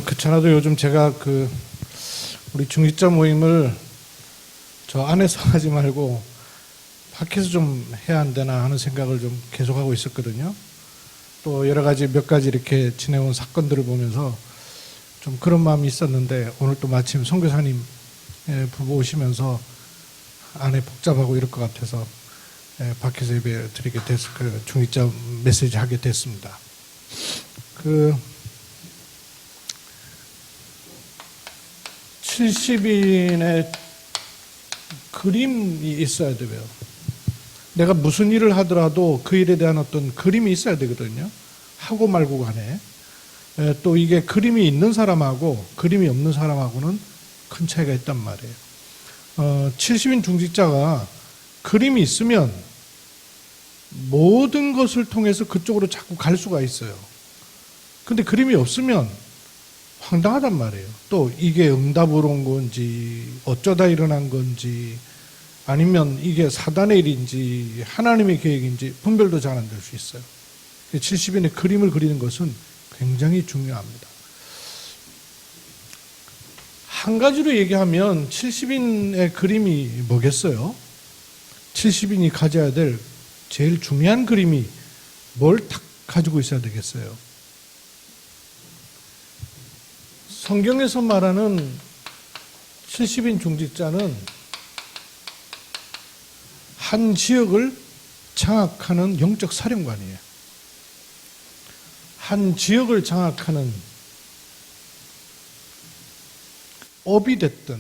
그렇잖아도 요즘 제가 우리 중직자 모임을 저 안에서 하지 말고 밖에서 좀 해야 안 되나 하는 생각을 좀 계속하고 있었거든요. 또 여러 가지 몇 가지 이렇게 지내온 사건들을 보면서 좀 그런 마음이 있었는데, 오늘 또 마침 선교사님 부부 오시면서 안에 복잡하고 이럴 것 같아서 밖에서 예배 드리게 됐을 거예요. 중직자 메시지 하게 됐습니다. 70인의 그림이 있어야 돼요. 내가 무슨 일을 하더라도 그 일에 대한 어떤 그림이 있어야 되거든요. 하고 말고 간에. 또 이게 그림이 있는 사람하고 그림이 없는 사람하고는 큰 차이가 있단 말이에요. 70인 중직자가 그림이 있으면 모든 것을 통해서 그쪽으로 자꾸 갈 수가 있어요. 근데 그림이 없으면 황당하단 말이에요. 또 이게 응답으로 온 건지 어쩌다 일어난 건지 아니면 이게 사단의 일인지 하나님의 계획인지 분별도 잘 안 될 수 있어요. 70인의 그림을 그리는 것은 굉장히 중요합니다. 한 가지로 얘기하면 70인의 그림이 뭐겠어요? 70인이 가져야 될 제일 중요한 그림이 뭘 딱 가지고 있어야 되겠어요? 성경에서 말하는 70인 중직자는 한 지역을 장악하는 영적 사령관이에요. 한 지역을 장악하는 업이 됐든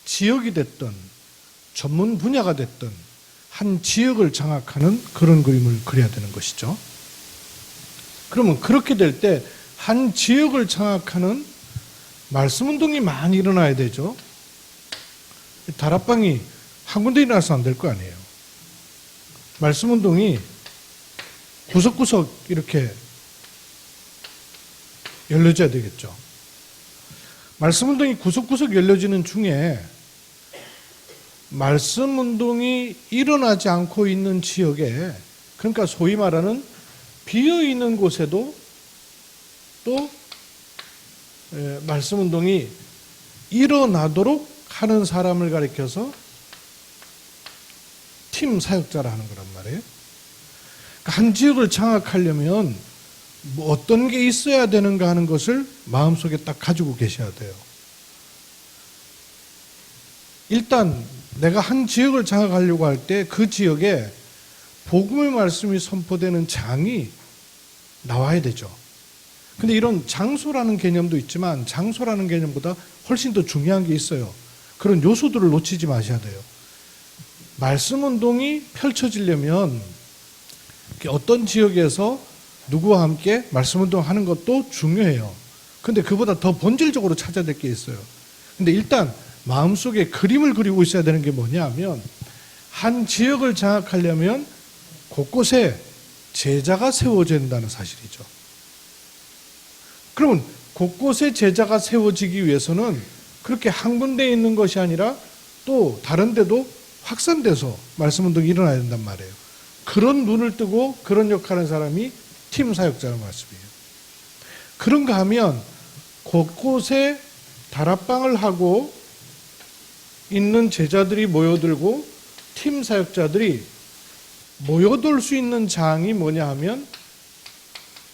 지역이 됐든 전문 분야가 됐든 한 지역을 장악하는 그런 그림을 그려야 되는 것이죠. 그러면 그렇게 될 때 한 지역을 장악하는 말씀 운동이 많이 일어나야 되죠. 다락방이 한 군데 일어나서 안 될 거 아니에요. 말씀 운동이 구석구석 이렇게 열려져야 되겠죠. 말씀 운동이 구석구석 열려지는 중에 말씀 운동이 일어나지 않고 있는 지역에, 그러니까 소위 말하는 비어 있는 곳에도 또 말씀 운동이 일어나도록 하는 사람을 가리켜서 팀 사역자라 하는 거란 말이에요. 한 지역을 장악하려면 뭐 어떤 게 있어야 되는가 하는 것을 마음속에 딱 가지고 계셔야 돼요. 일단 내가 한 지역을 장악하려고 할 때 그 지역에 복음의 말씀이 선포되는 장이 나와야 되죠. 근데 이런 장소라는 개념도 있지만 장소라는 개념보다 훨씬 더 중요한 게 있어요. 그런 요소들을 놓치지 마셔야 돼요. 말씀 운동이 펼쳐지려면 어떤 지역에서 누구와 함께 말씀 운동하는 것도 중요해요. 근데 그보다 더 본질적으로 찾아야 될 게 있어요. 근데 일단 마음속에 그림을 그리고 있어야 되는 게 뭐냐 하면, 한 지역을 장악하려면 곳곳에 제자가 세워져야 된다는 사실이죠. 그러면 곳곳에 제자가 세워지기 위해서는 그렇게 한 군데에 있는 것이 아니라 또 다른 데도 확산돼서 말씀 운동이 일어나야 된단 말이에요. 그런 눈을 뜨고 그런 역할을 하는 사람이 팀 사역자라는 말씀이에요. 그런가 하면 곳곳에 다락방을 하고 있는 제자들이 모여들고 팀 사역자들이 모여들 수 있는 장이 뭐냐 하면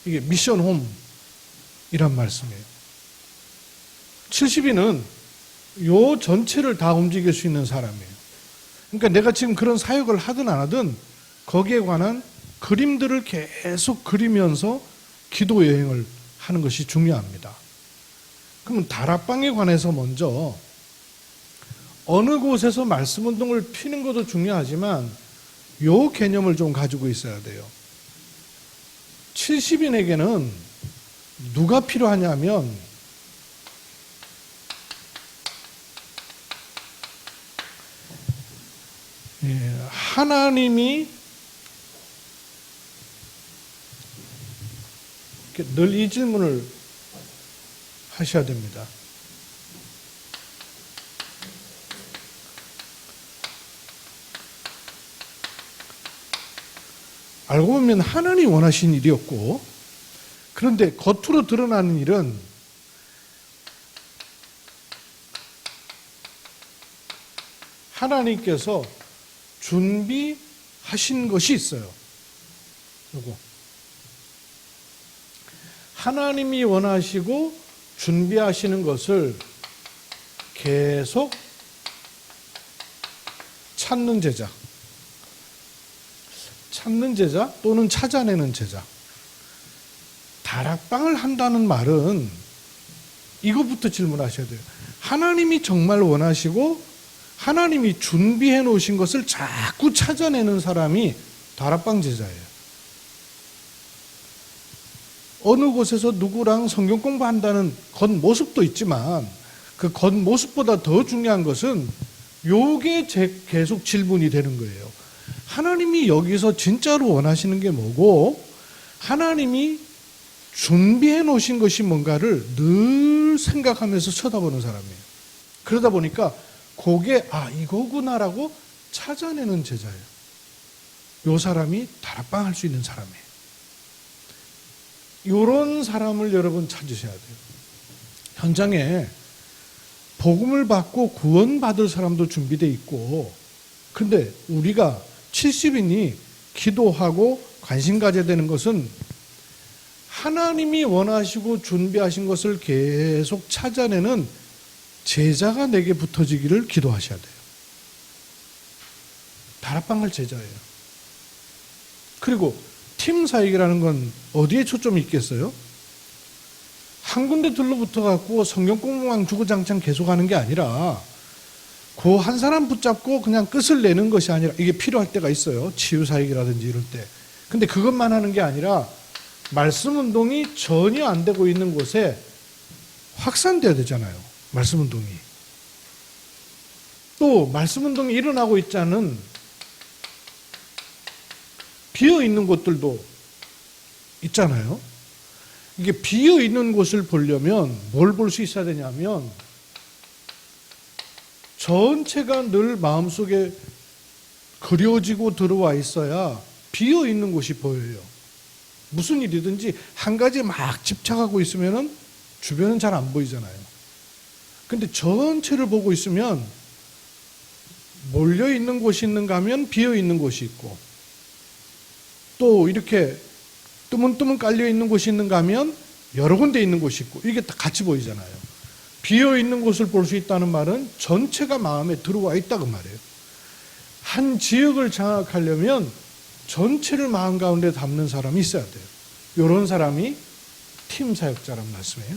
이게 미션 홈이란 말씀이에요. 70인은 요 전체를 다 움직일 수 있는 사람이에요. 그러니까 내가 지금 그런 사역을 하든 안 하든 거기에 관한 그림들을 계속 그리면서 기도 여행을 하는 것이 중요합니다. 그러면 다락방에 관해서 먼저 어느 곳에서 말씀 운동을 피는 것도 중요하지만 요 개념을 좀 가지고 있어야 돼요. 70인에게는 누가 필요하냐면 하나님이 늘 이 질문을 하셔야 됩니다. 알고 보면 하나님이 원하신 일이었고, 그런데 겉으로 드러나는 일은 하나님께서 준비하신 것이 있어요. 요거. 하나님이 원하시고 준비하시는 것을 계속 찾는 제자. 찾는 제자 또는 찾아내는 제자. 다락방을 한다는 말은 이것부터 질문하셔야 돼요. 하나님이 정말 원하시고 하나님이 준비해 놓으신 것을 자꾸 찾아내는 사람이 다락방 제자예요. 어느 곳에서 누구랑 성경 공부한다는 겉모습도 있지만 그 겉모습보다 더 중요한 것은 요게 계속 질문이 되는 거예요. 하나님이 여기서 진짜로 원하시는 게 뭐고 하나님이 준비해 놓으신 것이 뭔가를 늘 생각하면서 쳐다보는 사람이에요. 그러다 보니까 그게 이거구나라고 찾아내는 제자예요. 요 사람이 다락방 할 수 있는 사람이에요. 이런 사람을 여러분 찾으셔야 돼요. 현장에 복음을 받고 구원받을 사람도 준비되어 있고, 근데 우리가 70인이 기도하고 관심 가져야 되는 것은 하나님이 원하시고 준비하신 것을 계속 찾아내는 제자가 내게 붙어지기를 기도하셔야 돼요. 다락방 할 제자예요. 그리고 팀 사역이라는 건 어디에 초점이 있겠어요? 한 군데 들러붙어 갖고 성경 공부만 주구장창 계속하는 게 아니라 그 한 사람 붙잡고 그냥 끝을 내는 것이 아니라 이게 필요할 때가 있어요. 치유 사역이라든지 이럴 때. 근데 그것만 하는 게 아니라 말씀 운동이 전혀 안 되고 있는 곳에 확산돼야 되잖아요. 말씀 운동이. 또 말씀 운동이 일어나고 있지 않은 비어 있는 곳들도 있잖아요. 이게 비어 있는 곳을 보려면 뭘 볼 수 있어야 되냐면 전체가 늘 마음속에 그려지고 들어와 있어야 비어 있는 곳이 보여요. 무슨 일이든지 한 가지에 막 집착하고 있으면 주변은 잘 안 보이잖아요. 근데 전체를 보고 있으면 몰려 있는 곳이 있는가 하면 비어 있는 곳이 있고 또 이렇게 뜨문뜨문 깔려 있는 곳이 있는가 하면 여러 군데 있는 곳이 있고 이게 다 같이 보이잖아요. 비어 있는 곳을 볼 수 있다는 말은 전체가 마음에 들어와 있다 그 말이에요. 한 지역을 장악하려면 전체를 마음 가운데 담는 사람이 있어야 돼요. 이런 사람이 팀 사역자란 말씀이에요.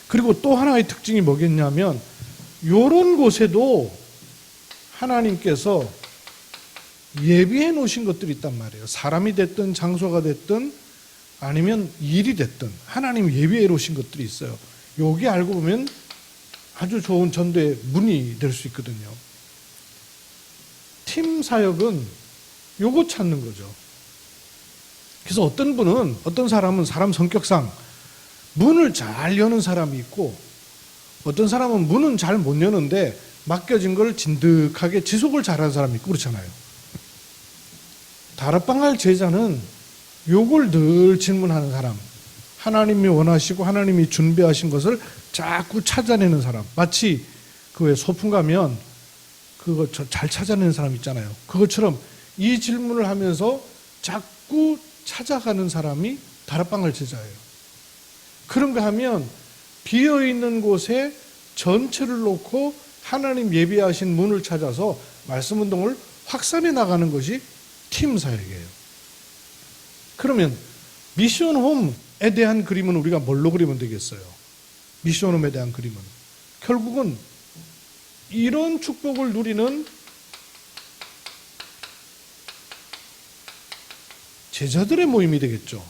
그리고 또 하나의 특징이 뭐겠냐면 이런 곳에도 하나님께서 예비해 놓으신 것들이 있단 말이에요. 사람이 됐든 장소가 됐든 아니면 일이 됐든 하나님 예비해 놓으신 것들이 있어요. 여기 알고 보면 아주 좋은 전도의 문이 될 수 있거든요. 팀 사역은 요거 찾는 거죠. 그래서 어떤 사람은 사람 성격상 문을 잘 여는 사람이 있고 어떤 사람은 문은 잘 못 여는데 맡겨진 걸 진득하게 지속을 잘하는 사람이 있고 그렇잖아요. 다락방 할 제자는 요걸 늘 질문하는 사람, 하나님이 원하시고 하나님이 준비하신 것을 자꾸 찾아내는 사람. 마치 그 왜 소풍 가면 그거 잘 찾아내는 사람 있잖아요. 그것처럼 이 질문을 하면서 자꾸 찾아가는 사람이 다락방 할 제자예요. 그런가 하면 비어있는 곳에 전체를 놓고 하나님 예비하신 문을 찾아서 말씀 운동을 확산해 나가는 것이 팀 사역이에요. 그러면 미션홈에 대한 그림은 우리가 뭘로 그리면 되겠어요? 미션홈에 대한 그림은 결국은 이런 축복을 누리는 제자들의 모임이 되겠죠.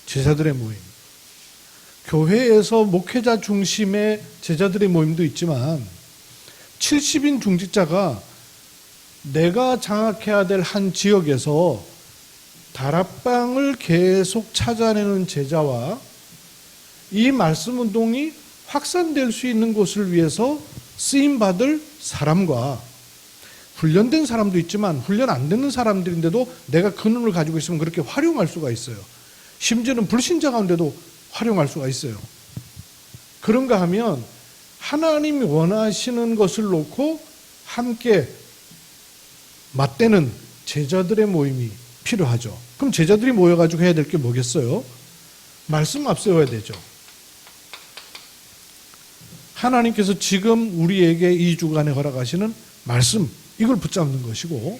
제자들의 모임. 교회에서 목회자 중심의 제자들의 모임도 있지만 70인 중직자가 내가 장악해야 될 한 지역에서 다락방을 계속 찾아내는 제자와 이 말씀 운동이 확산될 수 있는 곳을 위해서 쓰임받을 사람과 훈련된 사람도 있지만 훈련 안 되는 사람들인데도 내가 그 눈을 가지고 있으면 그렇게 활용할 수가 있어요. 심지어는 불신자 가운데도 활용할 수가 있어요. 그런가 하면 하나님이 원하시는 것을 놓고 함께 맞대는 제자들의 모임이 필요하죠. 그럼 제자들이 모여가지고 해야 될 게 뭐겠어요? 말씀 앞세워야 되죠. 하나님께서 지금 우리에게 2주간에 허락하시는 말씀, 이걸 붙잡는 것이고,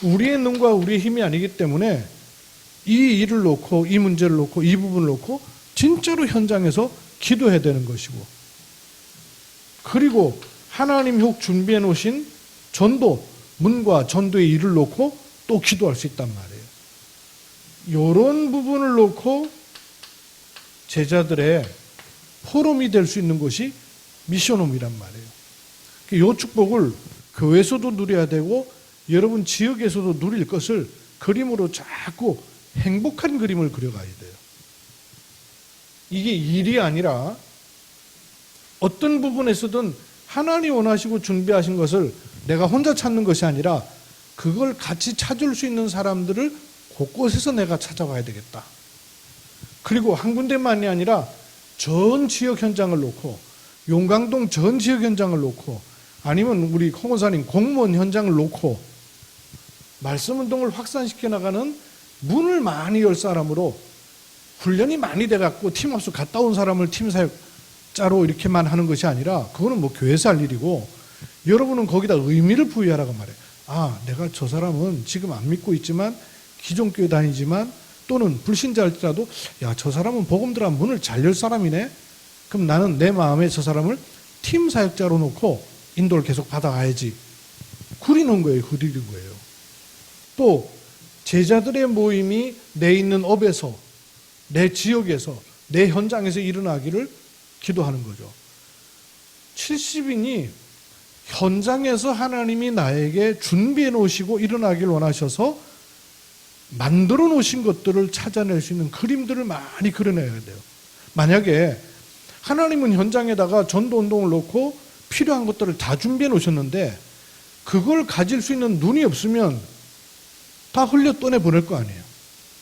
우리의 능과 우리의 힘이 아니기 때문에 이 일을 놓고, 이 문제를 놓고, 이 부분을 놓고 진짜로 현장에서 기도해야 되는 것이고, 그리고 하나님이 혹 준비해 놓으신 전도, 문과 전도의 일을 놓고 또 기도할 수 있단 말이에요. 이런 부분을 놓고 제자들의 포럼이 될 수 있는 것이 미션홈이란 말이에요. 이 축복을 교회에서도 누려야 되고 여러분 지역에서도 누릴 것을 그림으로 자꾸 행복한 그림을 그려가야 돼요. 이게 일이 아니라 어떤 부분에서든 하나님 원하시고 준비하신 것을 내가 혼자 찾는 것이 아니라 그걸 같이 찾을 수 있는 사람들을 곳곳에서 내가 찾아와야 되겠다. 그리고 한 군데만이 아니라 전 지역 현장을 놓고, 용강동 전 지역 현장을 놓고, 아니면 우리 홍원사님 공무원 현장을 놓고 말씀운동을 확산시켜 나가는 문을 많이 열 사람으로 훈련이 많이 돼갖고 팀업소 갔다 온 사람을 팀사역자로 이렇게만 하는 것이 아니라 그거는 뭐 교회에서 할 일이고, 여러분은 거기다 의미를 부여하라고 말해요. 아, 내가 저 사람은 지금 안 믿고 있지만 기존 교회 다니지만 또는 불신자일지라도 야, 저 사람은 복음 들어 문을 잘 열 사람이네. 그럼 나는 내 마음에 저 사람을 팀 사역자로 놓고 인도를 계속 받아가야지. 그리는 거예요. 그리는 거예요. 또 제자들의 모임이 내 있는 업에서, 내 지역에서, 내 현장에서 일어나기를 기도하는 거죠. 70인이 현장에서 하나님이 나에게 준비해 놓으시고 일어나길 원하셔서 만들어 놓으신 것들을 찾아낼 수 있는 그림들을 많이 그려내야 돼요. 만약에 하나님은 현장에다가 전도운동을 놓고 필요한 것들을 다 준비해 놓으셨는데 그걸 가질 수 있는 눈이 없으면 다 흘려 떠내보낼 거 아니에요.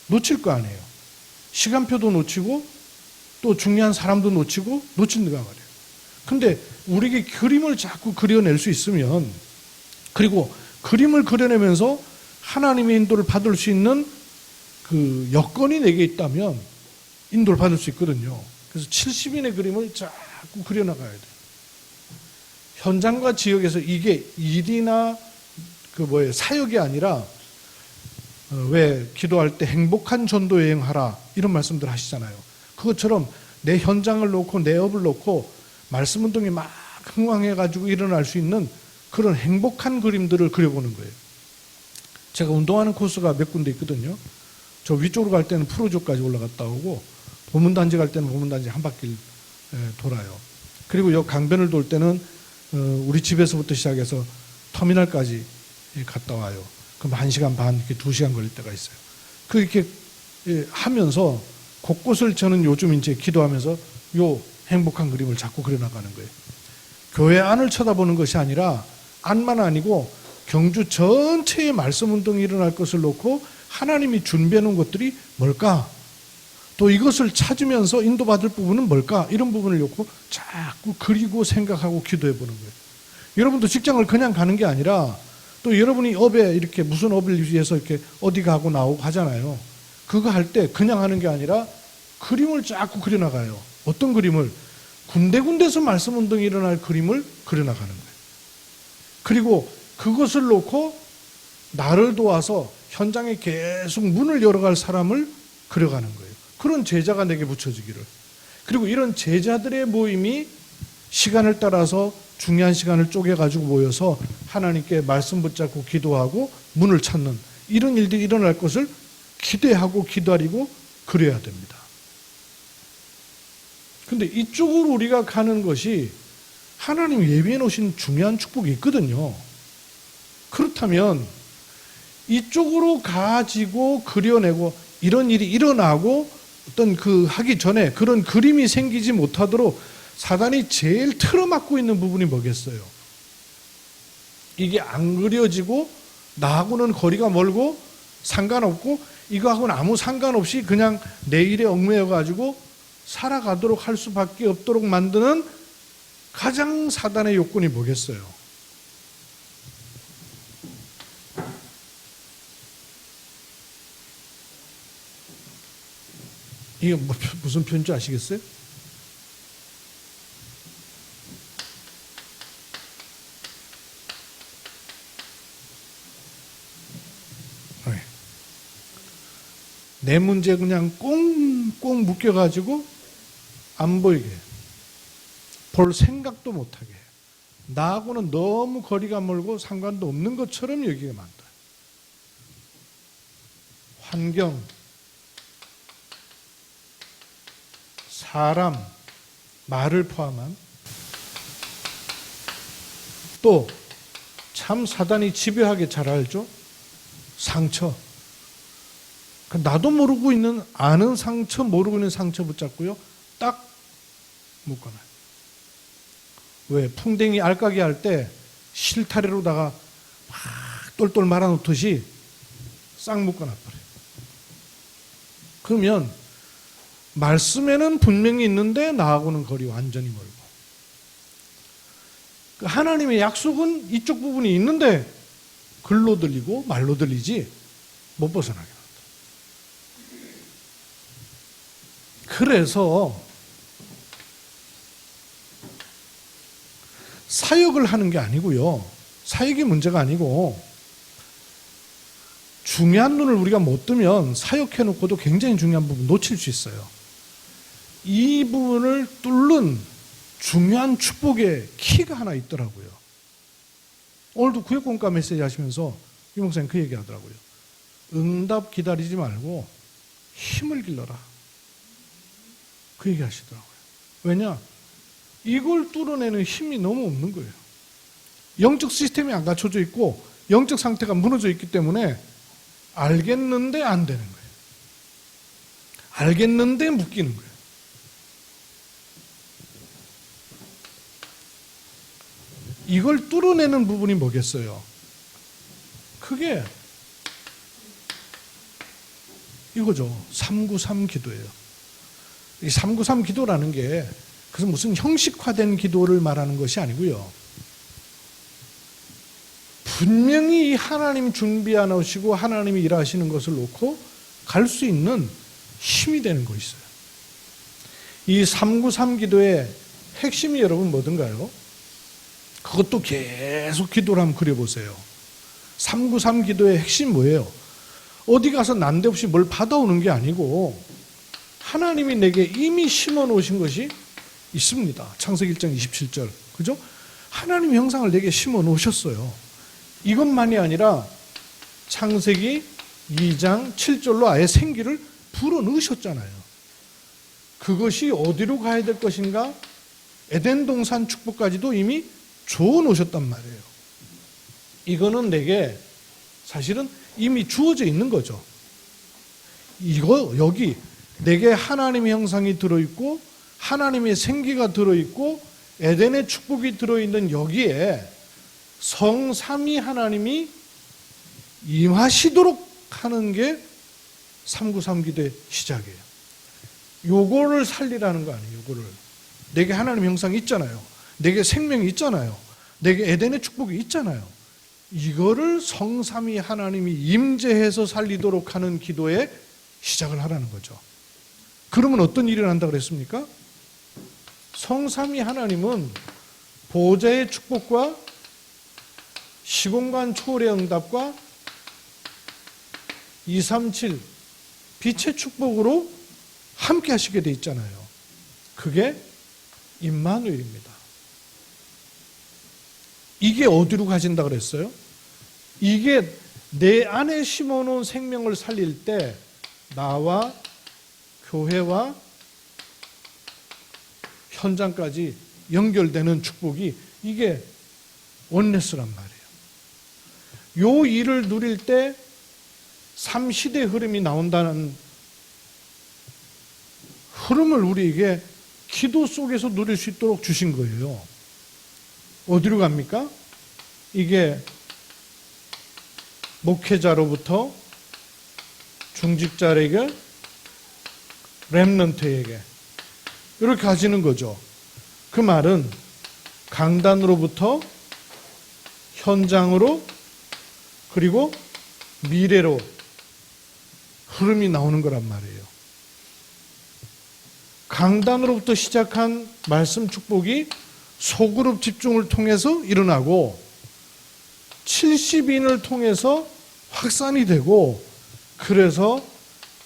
놓칠 거 아니에요. 시간표도 놓치고 또 중요한 사람도 놓치고 놓친다가 말이에요. 근데 우리에게 그림을 자꾸 그려낼 수 있으면, 그리고 그림을 그려내면서 하나님의 인도를 받을 수 있는 그 여건이 내게 있다면 인도를 받을 수 있거든요. 그래서 70인의 그림을 자꾸 그려나가야 돼요. 현장과 지역에서 이게 일이나 사역이 아니라 왜 기도할 때 행복한 전도 여행하라 이런 말씀들 하시잖아요. 그것처럼 내 현장을 놓고 내 업을 놓고 말씀 운동이 막 흥왕해가지고 일어날 수 있는 그런 행복한 그림들을 그려보는 거예요. 제가 운동하는 코스가 몇 군데 있거든요. 저 위쪽으로 갈 때는 프로조까지 올라갔다 오고 보문단지 갈 때는 보문단지 한 바퀴 돌아요. 그리고 여 강변을 돌 때는 우리 집에서부터 시작해서 터미널까지 갔다 와요. 그럼 1시간 반, 이렇게 2시간 걸릴 때가 있어요. 그렇게 하면서 곳곳을 저는 요즘 이제 기도하면서 요 행복한 그림을 자꾸 그려나가는 거예요. 교회 안을 쳐다보는 것이 아니라 안만 아니고 경주 전체의 말씀 운동이 일어날 것을 놓고 하나님이 준비해 놓은 것들이 뭘까? 또 이것을 찾으면서 인도받을 부분은 뭘까? 이런 부분을 놓고 자꾸 그리고 생각하고 기도해 보는 거예요. 여러분도 직장을 그냥 가는 게 아니라 또 여러분이 업에 이렇게 무슨 업을 위해서 이렇게 어디 가고 나오고 하잖아요. 그거 할 때 그냥 하는 게 아니라 그림을 자꾸 그려나가요. 어떤 그림을? 군데군데서 말씀 운동이 일어날 그림을 그려나가는 거예요. 그리고 그것을 놓고 나를 도와서 현장에 계속 문을 열어갈 사람을 그려가는 거예요. 그런 제자가 내게 붙여지기를. 그리고 이런 제자들의 모임이 시간을 따라서 중요한 시간을 쪼개가지고 모여서 하나님께 말씀 붙잡고 기도하고 문을 찾는 이런 일들이 일어날 것을 기대하고 기다리고 그래야 됩니다. 근데 이쪽으로 우리가 가는 것이 하나님 예비해 놓으신 중요한 축복이 있거든요. 그렇다면 이쪽으로 가지고 그려내고 이런 일이 일어나고 어떤 하기 전에 그런 그림이 생기지 못하도록 사단이 제일 틀어막고 있는 부분이 뭐겠어요? 이게 안 그려지고 나하고는 거리가 멀고 상관없고 이거하고는 아무 상관없이 그냥 내 일에 얽매여 가지고 살아가도록 할 수밖에 없도록 만드는 가장 사단의 요건이 뭐겠어요? 이게 무슨 표현인지 아시겠어요? 내 문제 그냥 꽁꽁 묶여가지고 안 보이게 볼 생각도 못하게 나하고는 너무 거리가 멀고 상관도 없는 것처럼 여기게 만들어요. 환경, 사람, 말을 포함한 또 참 사단이 집요하게 잘 알죠? 상처. 나도 모르고 있는 아는 상처, 모르고 있는 상처 붙잡고요. 딱 묶어놔요. 왜? 풍뎅이 알까기 할 때 실타래로다가 막 똘똘 말아놓듯이 싹 묶어놔버려요. 그러면 말씀에는 분명히 있는데 나하고는 거리 완전히 멀고 하나님의 약속은 이쪽 부분이 있는데 글로 들리고 말로 들리지 못 벗어나게 합니다. 그래서 사역을 하는 게 아니고요. 사역이 문제가 아니고 중요한 눈을 우리가 못 뜨면 사역해놓고도 굉장히 중요한 부분 놓칠 수 있어요. 이 부분을 뚫는 중요한 축복의 키가 하나 있더라고요. 오늘도 구역공과 메시지 하시면서 이 목사님 그 얘기 하더라고요. 응답 기다리지 말고 힘을 길러라. 그 얘기 하시더라고요. 왜냐? 이걸 뚫어내는 힘이 너무 없는 거예요. 영적 시스템이 안 갖춰져 있고 영적 상태가 무너져 있기 때문에 알겠는데 안 되는 거예요. 알겠는데 묶이는 거예요. 이걸 뚫어내는 부분이 뭐겠어요? 그게 이거죠. 393 기도예요. 이 393 기도라는 게 그래서 무슨 형식화된 기도를 말하는 것이 아니고요. 분명히 하나님 준비해 놓으시고 하나님이 일하시는 것을 놓고 갈 수 있는 힘이 되는 거 있어요. 이 393 기도의 핵심이 여러분 뭐든가요? 그것도 계속 기도를 한번 그려보세요. 393 기도의 핵심 뭐예요? 어디 가서 난데없이 뭘 받아오는 게 아니고 하나님이 내게 이미 심어 놓으신 것이 있습니다. 창세기 1장 27절. 그죠? 하나님 형상을 내게 심어 놓으셨어요. 이것만이 아니라 창세기 2장 7절로 아예 생기를 불어 넣으셨잖아요. 그것이 어디로 가야 될 것인가? 에덴 동산 축복까지도 이미 줘 놓으셨단 말이에요. 이거는 내게 사실은 이미 주어져 있는 거죠. 이거 여기 내게 하나님의 형상이 들어있고 하나님의 생기가 들어있고 에덴의 축복이 들어있는 여기에 성삼위 하나님이 임하시도록 하는 게 393 기도의 시작이에요. 요거를 살리라는 거 아니에요. 요거를. 내게 하나님 형상이 있잖아요. 내게 생명이 있잖아요. 내게 에덴의 축복이 있잖아요. 이거를 성삼위 하나님이 임재해서 살리도록 하는 기도에 시작을 하라는 거죠. 그러면 어떤 일이 난다 그랬습니까? 성삼위 하나님은 보좌의 축복과 시공간 초월의 응답과 237 빛의 축복으로 함께 하시게 돼 있잖아요. 그게 임마누엘입니다. 이게 어디로 가신다 그랬어요? 이게 내 안에 심어놓은 생명을 살릴 때 나와 교회와 현장까지 연결되는 축복이 이게 원네스란 말이에요. 요 일을 누릴 때 삼시대 흐름이 나온다는 흐름을 우리에게 기도 속에서 누릴 수 있도록 주신 거예요. 어디로 갑니까? 이게 목회자로부터 중직자에게 렘넌트에게 이렇게 가시는 거죠. 그 말은 강단으로부터 현장으로 그리고 미래로 흐름이 나오는 거란 말이에요. 강단으로부터 시작한 말씀 축복이 소그룹 집중을 통해서 일어나고 70인을 통해서 확산이 되고, 그래서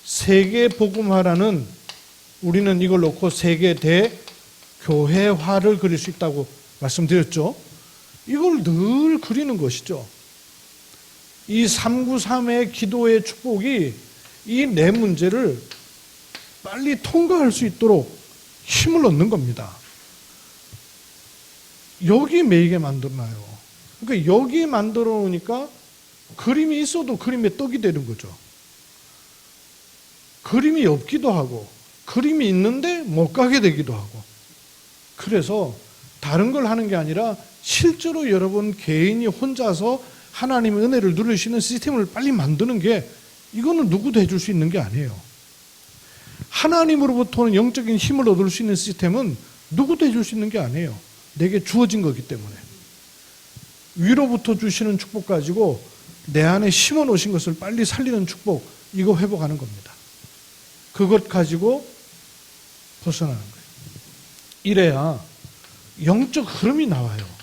세계 복음화라는, 우리는 이걸 놓고 세계 대교회화를 그릴 수 있다고 말씀드렸죠. 이걸 늘 그리는 것이죠. 이 393의 기도의 축복이 이 네 문제를 빨리 통과할 수 있도록 힘을 얻는 겁니다. 여기 매이게 만들어놔요. 그러니까 여기 만들어 놓으니까 그림이 있어도 그림에 떡이 되는 거죠. 그림이 없기도 하고 그림이 있는데 못 가게 되기도 하고. 그래서 다른 걸 하는 게 아니라 실제로 여러분 개인이 혼자서 하나님의 은혜를 누릴 수 있는 시스템을 빨리 만드는 게, 이거는 누구도 해줄 수 있는 게 아니에요. 하나님으로부터는 영적인 힘을 얻을 수 있는 시스템은 누구도 해줄 수 있는 게 아니에요. 내게 주어진 거기 때문에. 위로부터 주시는 축복 가지고 내 안에 심어 놓으신 것을 빨리 살리는 축복, 이거 회복하는 겁니다. 그것 가지고 벗어나는 거예요. 이래야 영적 흐름이 나와요.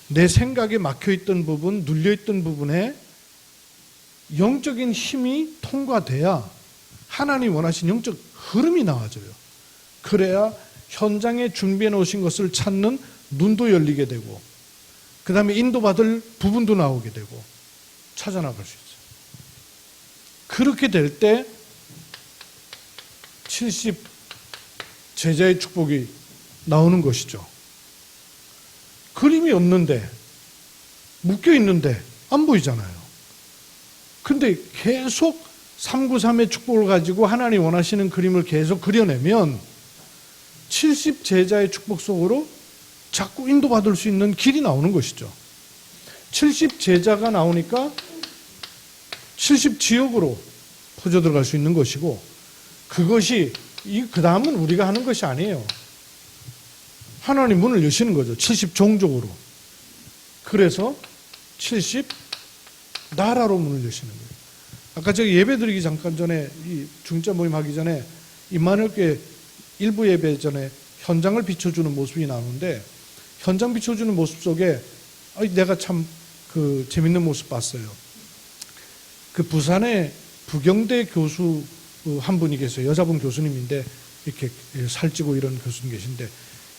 내 생각에 막혀있던 부분, 눌려있던 부분에 영적인 힘이 통과돼야 하나님 원하신 영적 흐름이 나와져요. 그래야 현장에 준비해 놓으신 것을 찾는 눈도 열리게 되고, 그 다음에 인도받을 부분도 나오게 되고 찾아나갈 수 있어요. 그렇게 될 때 70 제자의 축복이 나오는 것이죠. 그림이 없는데, 묶여 있는데 안 보이잖아요. 근데 계속 393의 축복을 가지고 하나님 원하시는 그림을 계속 그려내면 70 제자의 축복 속으로 자꾸 인도받을 수 있는 길이 나오는 것이죠. 70 제자가 나오니까 70 지역으로 퍼져 들어갈 수 있는 것이고, 그것이 그 다음은 우리가 하는 것이 아니에요. 하나님 문을 여시는 거죠. 70 종족으로. 그래서 70 나라로 문을 여시는 거예요. 아까 제가 예배 드리기 잠깐 전에, 이 중자 모임 하기 전에 임마누엘교회 일부 예배 전에 현장을 비춰주는 모습이 나오는데, 현장 비춰주는 모습 속에 내가 참 그 재밌는 모습 봤어요. 그 부산에 부경대 교수 한 분이 계세요. 여자분 교수님인데 이렇게 살찌고 이런 교수님 계신데,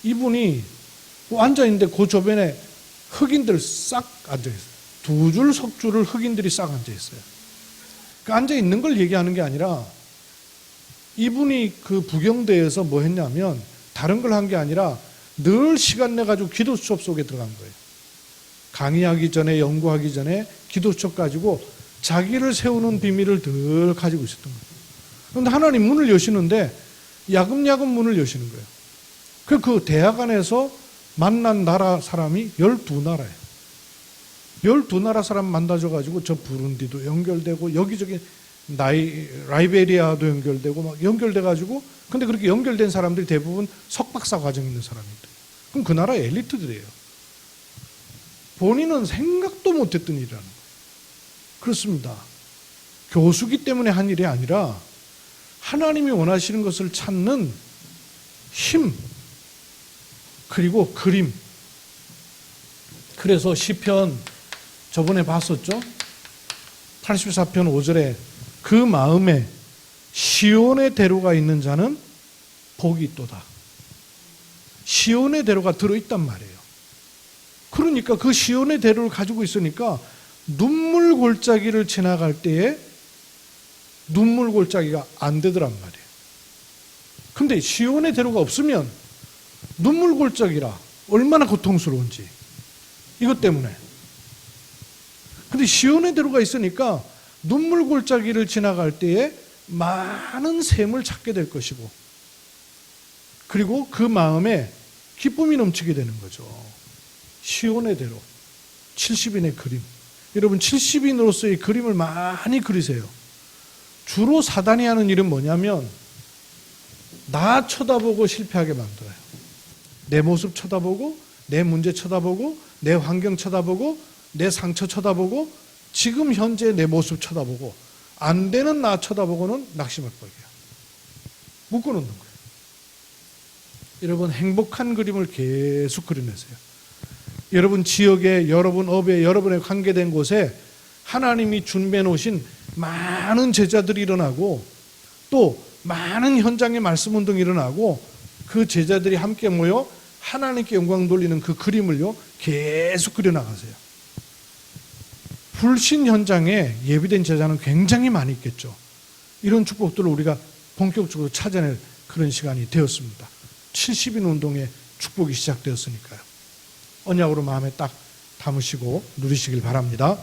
이분이 앉아있는데 그 주변에 흑인들 싹 앉아있어요. 두 줄 석 줄을 흑인들이 싹 앉아있어요. 그 앉아있는 걸 얘기하는 게 아니라, 이분이 그 부경대에서 뭐 했냐면 다른 걸 한 게 아니라 늘 시간 내가지고 기도 수업 속에 들어간 거예요. 강의하기 전에, 연구하기 전에 기도 수업 가지고 자기를 세우는 비밀을 늘 가지고 있었던 거예요. 그런데 하나님 문을 여시는데 야금야금 문을 여시는 거예요. 그 대학 안에서 만난 나라 사람이 12나라예요. 12나라 사람 만나줘가지고 저 부룬디도 연결되고 여기저기 라이베리아도 연결되고 막 연결돼가지고, 근데 그렇게 연결된 사람들이 대부분 석박사 과정 있는 사람입니다. 그럼 그 나라의 엘리트들이에요. 본인은 생각도 못했던 일이라는 거예요. 그렇습니다. 교수기 때문에 한 일이 아니라 하나님이 원하시는 것을 찾는 힘, 그리고 그림. 그래서 시편 저번에 봤었죠? 84편 5절에 그 마음에 시온의 대로가 있는 자는 복이 있도다. 시온의 대로가 들어있단 말이에요. 그러니까 그 시온의 대로를 가지고 있으니까 눈물 골짜기를 지나갈 때에 눈물 골짜기가 안 되더란 말이에요. 근데 시온의 대로가 없으면 눈물 골짜기라 얼마나 고통스러운지, 이것 때문에. 근데 시온의 대로가 있으니까 눈물 골짜기를 지나갈 때에 많은 샘을 찾게 될 것이고, 그리고 그 마음에 기쁨이 넘치게 되는 거죠. 시온의 대로, 70인의 그림. 여러분 70인으로서의 그림을 많이 그리세요. 주로 사단이 하는 일은 뭐냐면 나 쳐다보고 실패하게 만들어요. 내 모습 쳐다보고, 내 문제 쳐다보고, 내 환경 쳐다보고, 내 상처 쳐다보고, 지금 현재 내 모습 쳐다보고, 안 되는 나 쳐다보고는 낙심할 거예요. 묶어놓는 거예요. 여러분 행복한 그림을 계속 그려내세요. 여러분 지역에, 여러분 업에, 여러분에 관계된 곳에 하나님이 준비해 놓으신 많은 제자들이 일어나고 또 많은 현장의 말씀 운동이 일어나고 그 제자들이 함께 모여 하나님께 영광 돌리는 그 그림을요 계속 그려나가세요. 불신 현장에 예비된 제자는 굉장히 많이 있겠죠. 이런 축복들을 우리가 본격적으로 찾아낼 그런 시간이 되었습니다. 70인 운동의 축복이 시작되었으니까요. 언약으로 마음에 딱 담으시고 누리시길 바랍니다.